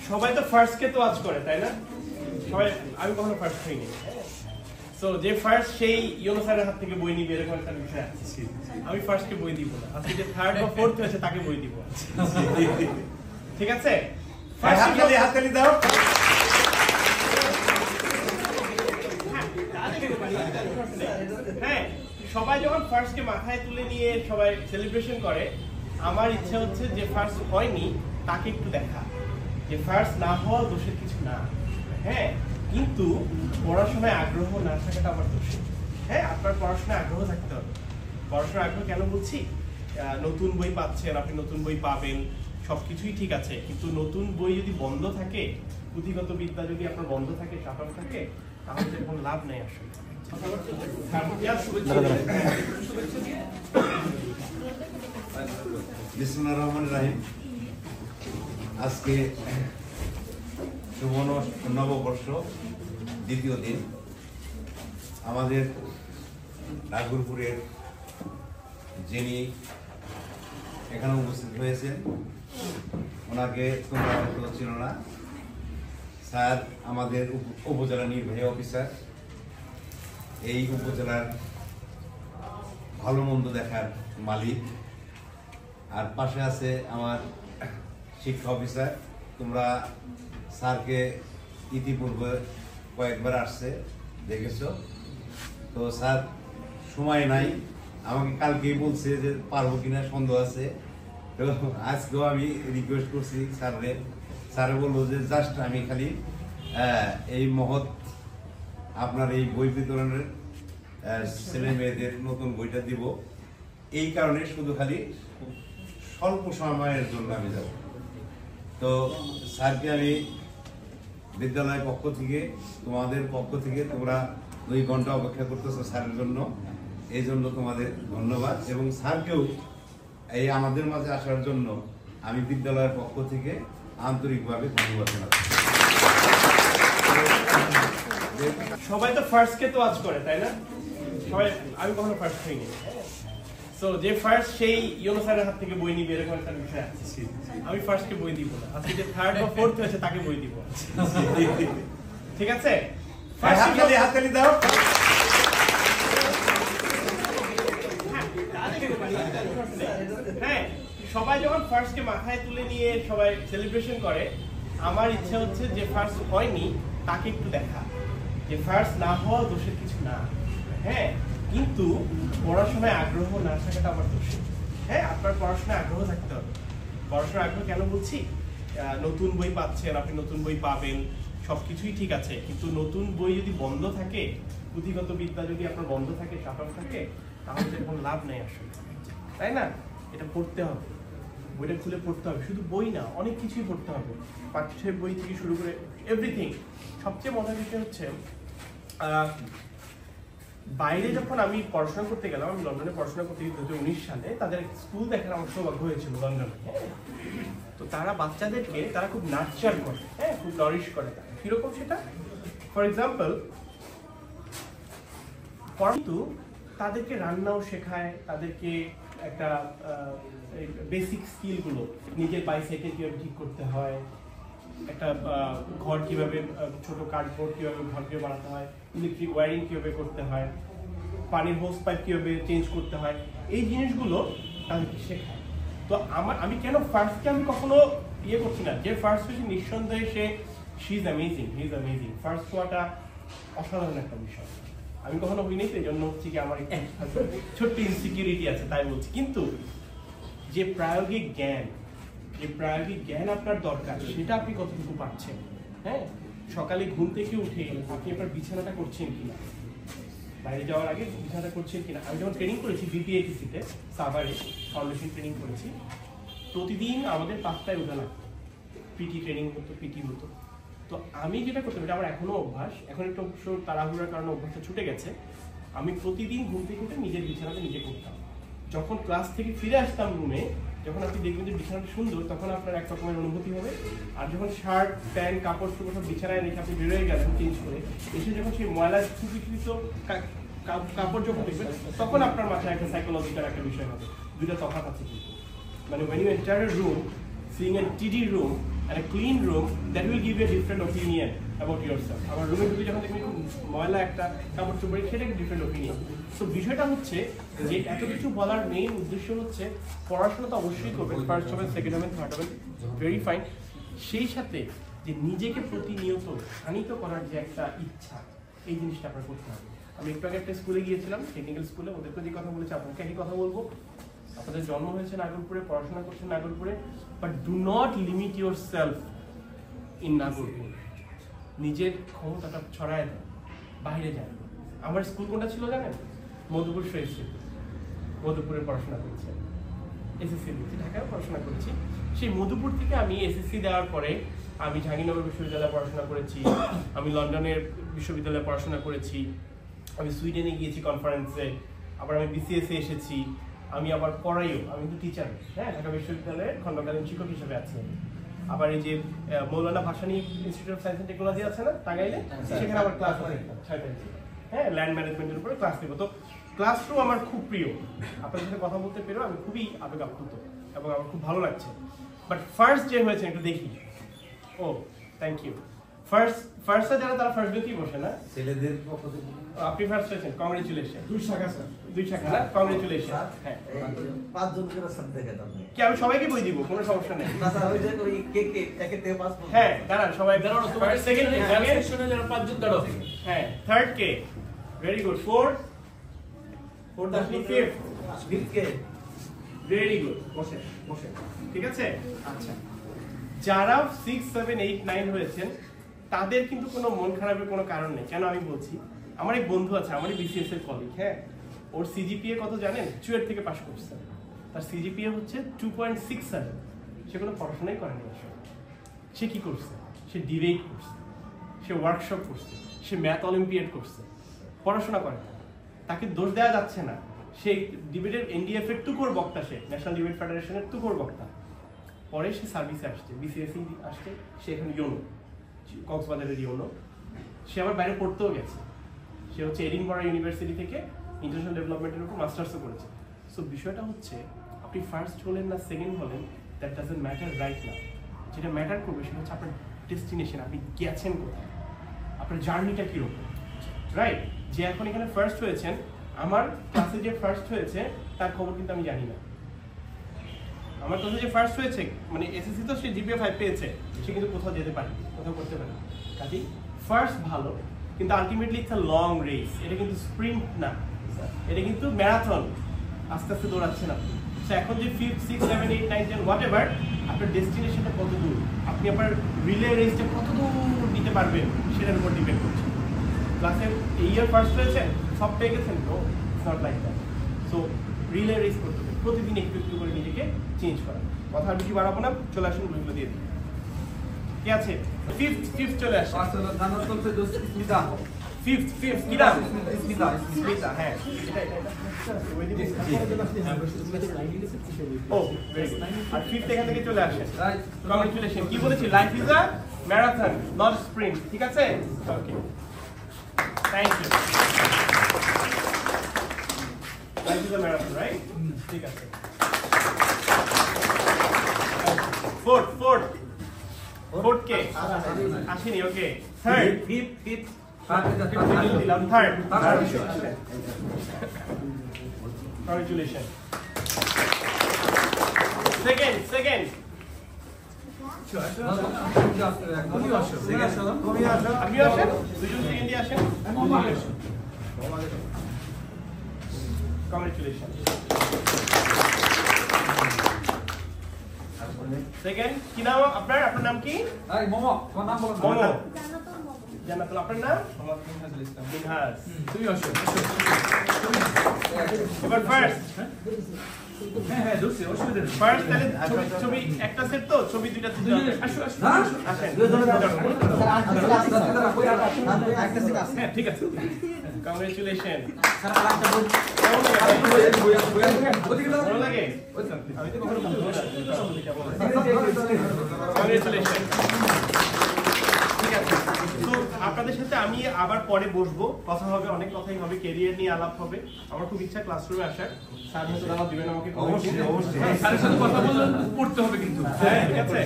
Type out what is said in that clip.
সবাই তো ফার্স্ট কে তো আজ করে তাই না? সবাই, আমি কখনো ফার্স্ট হইনি। সো যে ফার্স্ট সেই ইউনো স্যারের হাত থেকে বই নিবে এরকম একটা বিষয় আছে। আমি ফার্স্ট কে বই দিব না, আজকে যে থার্ড বা ফোর্থ হয়েছে তাকে বই দিব। ঠিক আছে, হাততালি দাও। হ্যাঁ, সবাই যখন ফার্স্ট কে মাথায় তুলে নিয়ে সবাই সেলিব্রেশন করে, আমার ইচ্ছা হচ্ছে যে ফার্স্ট হয়নি তাকে একটু দেখা, যে ফার্স্ট না হওয়া দোষের কিছু না। হ্যাঁ, কিন্তু পড়াশোনায় আগ্রহ না থাকাটা আমার দোষ। হ্যাঁ, আপনার পড়াশোনায় আগ্রহ থাকতে হবে। পড়াশোনার আগ্রহ কেন বলছি? নতুন বই পাচ্ছেন, আপনি নতুন বই পাবেন, সবকিছুই ঠিক আছে, কিন্তু নতুন বই যদি বন্ধ থাকে, পুঁথিগত বিদ্যা যদি আপনার বন্ধ থাকে, চাপানো থাকে, তাহলে তো কোনো লাভ নেই আসলে। বিসমিল্লাহির রহমানির রহিম। আজকে শুভ নববর্ষ, দ্বিতীয় দিন। আমাদের নাগরপুরের যিনি এখানে উপস্থিত হয়েছেন, ওনাকে তোমরা হয়তো ছিল না। স্যার আমাদের উপজেলা নির্বাহী অফিসার, এই উপজেলার ভালো মন্দ দেখার মালিক। আর পাশে আছে আমার শিক্ষা অফিসার। তোমরা স্যারকে ইতিপূর্বে কয়েকবার আসছে, দেখেছো তো। স্যার সময় নাই, আমাকে কালকেই বলছে যে পারবো কিনা সন্দেহ আছে। তো আজকেও আমি রিকোয়েস্ট করছি স্যাররে। স্যারে বললো যে জাস্ট আমি খালি এই মহৎ আপনার এই বই বিতরণের ছেলে মেয়েদের নতুন বইটা দিব, এই কারণে শুধু খালি স্বল্প সময়ের জন্য আমি যাব। তো স্যারকে আমি বিদ্যালয়ের পক্ষ থেকে, তোমাদের পক্ষ থেকে, তোমরা 2 ঘন্টা অপেক্ষা করতেছো স্যারের জন্য, এই জন্য তোমাদের ধন্যবাদ। এবং স্যারকেও এই আমাদের মাঝে আসার জন্য আমি বিদ্যালয়ের পক্ষ থেকে আন্তরিকভাবে ধন্যবাদ জানাচ্ছি। সবাই তো ফার্স্ট কে তো আজ করে তাই না? সবাই, আমি কখনো ফার্স্ট হইনি। সো যে ফার্স্ট সেই ইউনো স্যারের হাত থেকে বই নিবে এরকম একটা বিষয় আছে। আমি ফার্স্ট কে বই দিব না, আজকে যে থার্ড বা ফোর্থ হয়েছে তাকে বই দিব। ঠিক আছে, হাততালি দাও। হ্যাঁ, সবাই যখন ফার্স্ট কে মাথায় তুলে নিয়ে সবাই সেলিব্রেশন করে, আমার ইচ্ছা হচ্ছে যে ফার্স্ট হয়নি তাকে একটু দেখা, যে ফার্স্ট না হওয়া দোষের কিছু না। হ্যাঁ, কিন্তু পড়াশোনায় আগ্রহ না থাকাটা আমার দোষ। হ্যাঁ, আপনার পড়াশোনায় আগ্রহ থাকতে হবে। পড়াশোনার আগ্রহ কেন বলছি? নতুন বই পাচ্ছেন, আপনি নতুন বই পাবেন, সবকিছুই ঠিক আছে, কিন্তু নতুন বই যদি বন্ধ থাকে, পুঁথিগত বিদ্যা যদি আপনার বন্ধ থাকে, চাপানো থাকে, তাহলে তো কোনো লাভ নেই আসলে, তাই না? এটা পড়তে হবে, বইটা খুলে পড়তে হবে। শুধু বই না, অনেক কিছুই পড়তে হবে, পাঠ্যের বই থেকে শুরু করে এভরিথিং। সবচেয়ে মজার বিষয় হচ্ছে, বাইরে যখন আমি পড়াশোনা করতে গেলাম, আমি লন্ডনে পড়াশোনা করতে গিয়ে 2019 সালে তাদের স্কুল দেখার আমার সৌভাগ্য হয়েছিল লন্ডনে। হ্যাঁ, তো তারা বাচ্চাদেরকে তারা খুব নার্চার করে, হ্যাঁ, খুব নারিশ করে। তারা কিরকম সেটা? ফর এক্সাম্পল, কিন্তু তাদেরকে রান্নাও শেখায়, তাদেরকে একটা বেসিক স্কিলগুলো, নিজের বাইসাইকেল কিভাবে ঠিক করতে হয়, একটা ঘর কিভাবে, ছোট কার্ডবোর্ড কিভাবে ঘর কিভাবে বানাতে হয়, ইলেকট্রিক ওয়্যারিং কিভাবে করতে হয়, পানির হোস পাইপ কিভাবে চেঞ্জ করতে হয়, এই জিনিসগুলো তাদেরকে শেখায়। তো আমি কেন ফার্স্টকে আমি কখনো ইয়ে করছি না, যে ফার্স্ট হয়েছে নিঃসন্দেহে she is amazing, he is amazing. First হওয়াটা অসাধারণ একটা বিষয়। আমি কখনো হইনি, তো এই জন্য হচ্ছে কি আমার ছোট্ট ইনসিকিউরিটি আছে, তাই বলছি। কিন্তু যে প্রায়োগিক জ্ঞান আপনার দরকার, সেটা আপনি কতটুকু পাচ্ছেন? হ্যাঁ, সকালে ঘুম থেকে উঠে আপনি আপনার বিছানাটা করছেন কিনা, বাইরে যাওয়ার আগে বিছানাটা করছেন কিনা। আমি যখন ট্রেনিং করেছি বিপিএটিসিতে, সাভারে ফাউন্ডেশন ট্রেনিং করেছি, প্রতিদিন আমাদের 5টায় উঠা লাগতো, পিটি ট্রেনিং হতো, পিটি হতো। তো আমি যেটা করতাম, এটা আমার এখনো অভ্যাস, এখন একটু অবশ্য তাড়াহুড়ার কারণে অভ্যাসটা ছুটে গেছে। আমি প্রতিদিন ঘুম থেকে উঠে নিজের বিছানাটা নিজে করতাম। যখন ক্লাস থেকে ফিরে আসতাম রুমে, যখন আপনি দেখবেন যে বিছানাটা সুন্দর, তখন আপনার এক রকমের অনুভূতি হবে। আর যখন শার্ট প্যান্ট কাপড় চোপড় সব বিছানায় রেখে আপনি বেরোয় গেলেন চেঞ্জ করে, এসে যখন সেই ময়লা ছুটিকৃত কাপড় যখন দেখবেন, তখন আপনার মাথায় একটা সাইকোলজিক্যাল একটা বিষয় হবে। দুইটা তফাৎ আছে কিন্তু, মানে when you enter a room, seeing a tidy room and a clean room, that will give you a different opinion about yourself. আমার রুমে ঢুকে যখন দেখবেন খুব ময়লা একটা কাপড় চোপড়, সেটা একটা ডিফারেন্ট ওপিনিয়ন। সো বিষয়টা হচ্ছে যে এত কিছু বলার মেইন উদ্দেশ্য হচ্ছে পড়াশোনা তো অবশ্যই করবেন, ফার্স্ট হবেন, সেকেন্ড হবেন, থার্ড হবেন, ভেরি ফাইন। সেই সাথে যে নিজেকে প্রতিনিয়ত শানিত করার যে একটা ইচ্ছা, এই জিনিসটা আপনার করতে হবে। আমি একটু আগে একটা স্কুলে গিয়েছিলাম, টেকনিক্যাল স্কুলে, ওদেরকে যে কথা বলেছি আপনাকে একই কথা বলবো। আপনাদের জন্ম হয়েছে নাগরপুরে, পড়াশোনা করছেন নাগরপুরে, but do not limit yourself in Nagarpur. নিজের ক্ষমতাটা ছড়ায় দেন, বাইরে যান। আমার স্কুল কোনটা ছিল জানেন? মধুপুর শহীদ, মধুপুরে পড়াশোনা করেছি, এসএসসি দিয়েছি, ঢাকায় পড়াশোনা করেছি। সেই মধুপুর থেকে আমি এসএসসি দেওয়ার পরে আমি জাহাঙ্গীরনগর বিশ্ববিদ্যালয়ে পড়াশোনা করেছি, আমি লন্ডনের বিশ্ববিদ্যালয়ে পড়াশোনা করেছি, আমি সুইডেনে গিয়েছি কনফারেন্সে, আবার আমি বিসিএসে এসেছি, আমি আবার পড়াইও, আমি কিন্তু টিচার, হ্যাঁ, ঢাকা বিশ্ববিদ্যালয়ে খণ্ডকালীন শিক্ষক হিসেবে আছি। আবার এই যে Maulana Bhasani institute of science and technology আছে না টাঙ্গাইলে, সেখানে আবার ক্লাস হয়, হ্যাঁ, ল্যান্ড ম্যানেজমেন্টের উপরে ক্লাস নেব। তো ক্লাসরুম আমার খুব প্রিয়, আপনাদের সাথে কথা বলতে পেরেও আমি খুবই আবেগ আপ্লুত এবং আমার খুব ভালো লাগছে। বাট ফার্স্ট যে হয়েছে একটু দেখি। ও থ্যাংক ইউ। ফার্স্টে যারা তারা ফার্স্ট বেঞ্চেই বসে না, ছেলেদের পক্ষ থেকে আপনি ফার্স্ট হয়েছেন, কংগ্রেচুলেশন। 2 শাখা স্যার, 2 শাখা না, কংগ্রেচুলেশন। হ্যাঁ, 5 জন করে স্যার দেখেন আপনি। কি আমি সবাইকে বই দিব, কোনো সমস্যা নেই। না স্যার, ওই যে ওই কে একে থেকে 5 পর্যন্ত। হ্যাঁ, দাঁড়ান সবাই দাঁড়ানো, তোমার সেকেন্ড সেকশনে যারা 5 জন দাঁড়াও। হ্যাঁ, থার্ড কে, ভেরি গুড। ফোর্থ আপনি ফিফথ, 5 কে ভেরি গুড। বসে বসে, ঠিক আছে। আচ্ছা, যারা 6, 7, 8, 9 হয়েছেন তাদের কিন্তু কোনো মন খারাপের কোনো কারণ নেই। কেন আমি বলছি, আমার এক বন্ধু আছে, আমার বিসিএস এর কলিগ, হ্যাঁ, ওর সিজিপিএ কত জানেন? চুয়েট থেকে পাশ করছে, তার সিজিপিএ হচ্ছে 2.67। সে কোনো পড়াশোনাই করেনি আসলে। সে কি করছে? সে ডিবেট করছে, সে ওয়ার্কশপ করছে, সে ম্যাথ অলিম্পিয়াড করছে, পড়াশোনা করে না। তাকে দোষ দেওয়া যাচ্ছে না, সে ডিবেটের এনডিএফ এর তুকোর বক্তা, সে ন্যাশনাল ডিবেট ফেডারেশনের তুকোর বক্তা। পরে সে সার্ভিসে আসছে, বিসিএসই আসছে, সে এখন ইউনো, কক্সবাজারের ইউনো। সে আবার বাইরে পড়তেও গেছে, সে হচ্ছে এডিনবরা ইউনিভার্সিটি থেকে ইন্টারন্যাশনাল ডেভেলপমেন্টের উপর মাস্টার্সও করেছে। সো বিষয়টা হচ্ছে আপনি ফার্স্ট হলেন না সেকেন্ড হলেন, দ্যাট ডাজন্ট ম্যাটার রাইট না। যেটা ম্যাটার করবে সেটা হচ্ছে আপনার ডেস্টিনেশন, আপনি গেছেন কোথায়, আপনার জার্নিটা কীরকম, রাইট? যে এখন এখানে ফার্স্ট হয়েছেন, আমার ক্লাসে যে ফার্স্ট হয়েছে তার খবর কিন্তু আমি জানি না। আমার ক্লাসে যে ফার্স্ট হয়েছে, মানে এসএসসি তো সে জিপিএ 5 পেয়েছে, সে কিন্তু কোথাও যেতে পারে, কোথাও করতে পারে। কাজেই ফার্স্ট ভালো, কিন্তু ultimately it's a long race. এটা কিন্তু স্প্রিন্ট না, এটা কিন্তু ম্যারাথন, আস্তে আস্তে দৌড়াচ্ছেন আপনি। সো এখন যে 5, 6, 7, 8, 9, 10 হোয়াট এভার, আপনার ডেস্টিনেশনটা কত দূর, আপনি আপনার রিলে রেসটা কত দূর নিতে পারবেন সেটার উপর ডিপেন্ড করছে। ক্লাসে এই ইয়ার ফার্স্ট হয়েছেন, সব পেয়ে গেছেন, no, it's not like that. So relay race করতে হবে, প্রতিদিন একটু একটু করে নিজেকে চেঞ্জ করা। কথা আর বেশি বাড়াবো না, চলে আসুন বইগুলো দিয়ে দিন। কি আছে? ফিফথ চলে আসে। ফিফথ কি নাম? স্মিতা, হ্যাঁ, ও ভেরি গুড। আর ফিফথ এখান থেকে চলে আসে, কংগ্রেচুলেশন। কি বলেছি? Life is a marathon, not sprint, ঠিক আছে? Okay, thank you. Life is a marathon, right? ঠিক আছে। ফোর্থ কে আসেনি, ওকে। থার্ড, ফিফথ দিলাম, থার্ড। কংগ্রেচুলেশন। সেকেন্ড আপনিও আসেন, দুজন সেকেন্ড দিয়ে আসেন। কংগ্রেচুলেশন। সেকেন্ড কি নাম আপনার? আপনার নাম কি? মোমো, তোমার নাম বলো। মোমো জান্নাতুল। আপনার নাম? মিনহাজ। তুমি আসো। এবার ফার্স্ট, হ্যাঁ দোস্ত, অসুবিধা নেই। ফার্স্ট তাহলে ছবি একটা সেট, তো ছবি দুইটা সেট হবে। আসো আসো আসেন। হ্যাঁ ঠিক আছে। কংগ্রেচুলেশন। ওদিকে ভালো লাগে? আমি তো কখনো বুঝবো না। কংগ্রেচুলেশন। ঠিক আছে, তো আপনাদের সাথে আমি আবার পরে বসবো, কথা হবে, অনেক কথাই হবে, ক্যারিয়ার নিয়ে আলাপ হবে। আমার খুব ইচ্ছা ক্লাসরুমে আসার, স্যার হয়তো দাওয়াত দিবেন আমাকে। অবশ্যই। স্যারের সাথে কথা বললে পড়তে হবে কিন্তু। হ্যাঁ, ঠিক আছে।